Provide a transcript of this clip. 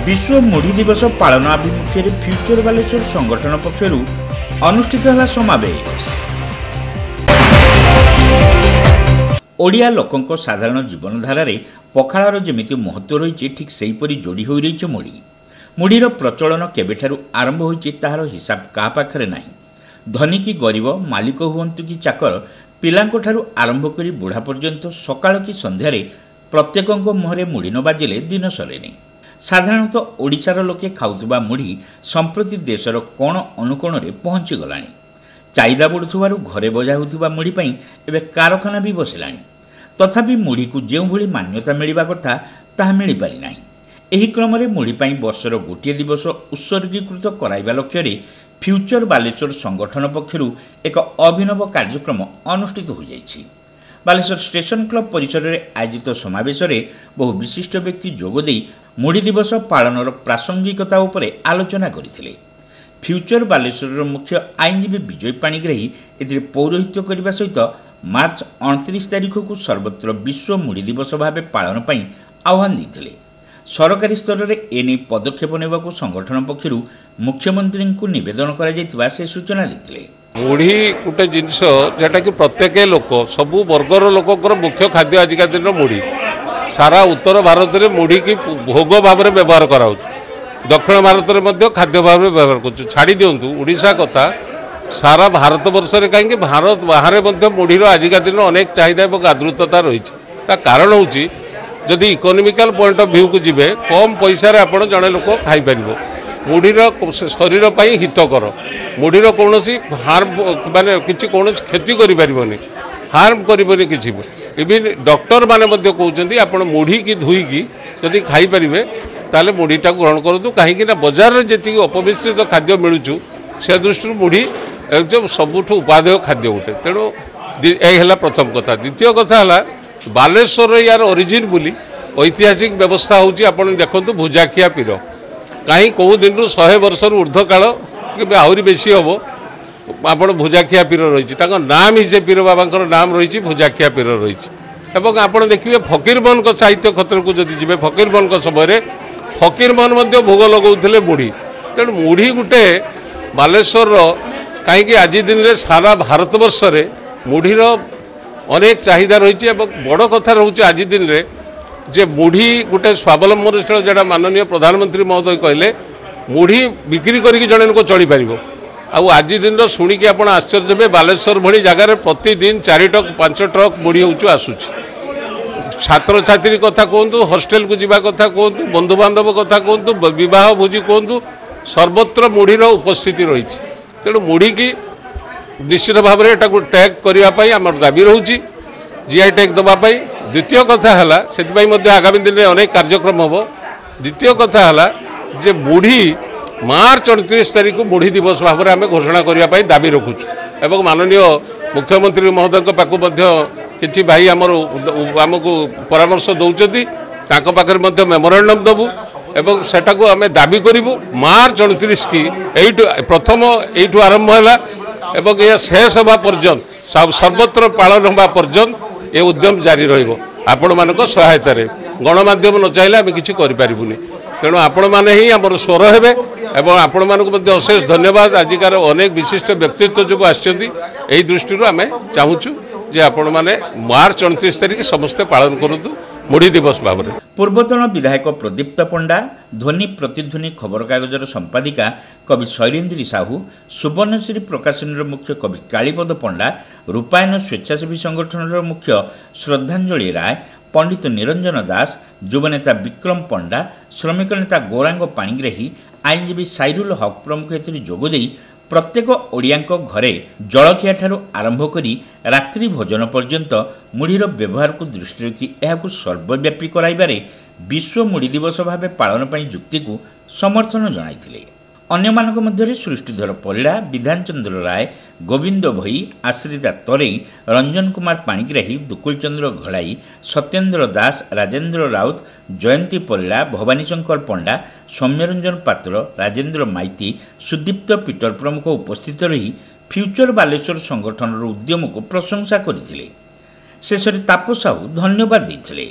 विश्व मुढ़ी दिवस पालन आभिमुख्य फ्यूचर बालेश्वर संगठन पक्षर अनुष्ठित है समावेश। ओडिया लोकों साधारण जीवनधारा पखाड़ार जमिति महत्व रही ठीक सेहीपरि जोड़ी हो रही मुढ़ी। मुढ़ीर प्रचलन केबेठारु आरंभ होइछि ताहार हिसाब का पाखरे नाही। धनी की गरीब, मालिक हुअंतु कि चाकर, पिलांको ठारु आरंभ करी बुढ़ा पर्यंत सकाळ कि संध्यारे प्रत्येकଙ୍କ मुहरे मुढ़ी न बाजिले दिन सरेनी। साधारणतः ओडिशार लोके खाउतबा मुढ़ी संप्रति देशर कोण अनुकोण रे पहुंची गलानी। चाहिदा बढ़ुथिबारु घरे बजा होउथिबा मुढ़ी पई एबे कारखाना भी बसिलानी। तथापि मुढ़ी को जेउ भली मान्यता मिलिबा कथा ताहा मिलि पारि नाही। एही क्रम रे मुढ़ी पई वर्षर गोटिए दिवस उत्सर्गीकृत कराइबा लक्ष्य रे फ्यूचर बालेश्वर संगठन पक्षरु एक अभिनव कार्यक्रम अनुष्ठित हो जाइछि। बालेश्वर स्टेशन क्लब परिसर में आयोजित समावेश में बहु विशिष्ट व्यक्ति जोगदे मुढ़ी दिवस पालनर प्रासंगिकता उपरे आलोचना करथिले। फ्यूचर बालेश्वर मुख्य आईनजीवी विजय पाणिग्राही एथिरे पौरोहित्य करने सहित मार्च 29 तारिख को सर्वत्र विश्व मुढ़ी दिवस भाव पालन पई आह्वान देते। सरकारी स्तर में एने पदक्षेप नेबाकू संगठन पक्षर मुख्यमंत्री को निवेदन करा से सूचना देते। मुढ़ी गोटे जिनस जोटा कि प्रत्येक लोक सबू वर्गर लोकर मुख्य खाद्य आजिका दिन मुढ़ी। सारा उत्तर भारत में मुढ़ी की भोग भाव में व्यवहार करा। दक्षिण भारत में खाद्य भाव में व्यवहार कर छाड़ी दिंतु ओडिशा कथा सारा भारत वर्ष में कहीं भारत बाहर मुढ़ीर आजिका दिन अनेक चाहिदा और आदृतता रही। कारण हूँ जदि इकोनॉमिकल पॉइंट ऑफ व्यू को जीवे कम पैसा रे आपण जड़े लोक खाई पारिबो। मुढ़ीर शरीर पर हितकर मुढ़ीर कौन हार्म माने किसी कौन क्षति करें हार्म करें किसी। इवन डॉक्टर माने कहते आप मुढ़ी की धोईकी जदि खाई पारे ताले मुढ़ीटा ग्रहण करूँ कहीं बजार में जी अपमिश्रित खाद्य मिलूँ से दृष्टि मुढ़ी एकदम सबुठ उपादेय खाद्य गोटे। तेणु यह प्रथम कथा। द्वितीय कथा है बालेश्वर यार ओरिजिन बोली ऐतिहासिक व्यवस्था होची आपण देखंतु भुजाखिया पीर कहीं कौ दिन 100 वर्ष ऊर्ध्व काल कि आहरी बेसी हम आपण भुजाखिया पीर रही नाम ही से पीर बाबा नाम रही भुजाखिया पीर रही। आपण देखिए फकीरमोहन को साहित्य क्षेत्र को जदि जी फकीरमोहन को समय फकीरमोहन भोग लगौले मुढ़ी। तेणु मुढ़ी गोटे बालेश्वर कहीं आज दिन में सारा भारत वर्ष में मुढ़ीर अनेक चाहिदा रही। बड़ कथा रोचे आज दिन में जे मुढ़ी गोटे स्वावलंबनशील जोड़ा माननीय प्रधानमंत्री महोदय कहले मुढ़ी बिक्री करके जड़े लोक चली पार। आज दिन शुणिकी आप आश्चर्य हे बालेश्वर भली जगार प्रतिदिन 4 ट्रक 5 ट्रक मुढ़ी हूँ आसूची। छात्र छात्री कथा कहतु हॉस्टेल को जीवा कथा कहतु बंधु बांधव कथा कहतु विवाह भोजी कहतु सर्वत्र मुढ़ीर उपस्थिति रही। तेणु मुढ़ी की निश्चित भाव में टैग करने आम दाबी रोचे जीआई टैग दवाई। द्वितीय कथा है से आगामी दिन में अनेक कार्यक्रम हम। द्वितीय कथा है जे मुढ़ी मार्च 29 तारिख मुढ़ी दिवस भाव में आम घोषणा करने दाबी रखुचु एवं माननीय मुख्यमंत्री महोदय पाखु किसी भाई आमको परामर्श दौरान पाखे मेमोरांडम दबू एवं सेटा को आम दाबी करूँ मार्च 29 की प्रथम यू आरंभ है एवं यह शेष हवा पर्यंत सर्वत्र पालन हवा पर्यंत ये उद्यम जारी आपण मानक सहायता गणमाध्यम न चाहिए आम किसी करें। तेणु आपण मैंने ही आम स्वर हे एवं आपण मानक अशेष धन्यवाद। आजिकार अनेक विशिष्ट व्यक्तित्व जो आई दृष्टि आम चाहूँ जे आपण मैंने मार्च 29 तारिख समस्ते पालन करूँ मुढ़ी दिवस भाव में। पूर्वतन विधायक प्रदीप्त पंडा, ध्वनि प्रतिध्वनि खबर कागजर संपादिका कवि शैलेन्द्री साहू, सुवर्णश्री प्रकाशन मुख्य कवि कालीपद पंडा, रूपायन स्वेच्छासेवी संगठन मुख्य श्रद्धांजलि राय, पंडित निरंजन दास, युवनेता विक्रम पंडा, श्रमिक नेता गौरांग पाणिग्राही, आईनजीवी साइरुल हक प्रमुख एथिरे जोगदे प्रत्येक ओडिया घरे जलखिया ठारू आरंभ करी रात्रि भोजन पर्यंत मुढ़ीर व्यवहार को दृष्टि रखी यह सर्वव्यापी कराइबारे विश्व मुढ़ी दिवस भाव पालन पर जुक्ति को समर्थन जनाइथिले। अन्यमानक मध्यरे सृष्टिधर परिड़ा, विधान चंद्र राय, गोविंद भई, आश्रिता तरेई, रंजन कुमार पाणिग्राही, दुकुल चंद्र घड़ाई, सत्येन्द्र दास, राजेन्द्र राउत, जयंती परिड़ा, भवानीशंकर पंडा, सौम्यरंजन पात्र, राजेन्द्र माइती, सुदीप्त पीटर प्रमुख उपस्थित रही फ्यूचर बालेश्वर संगठन उद्यम को प्रशंसा करथिले। शेषरे तापस साहू धन्यवाद देथिले।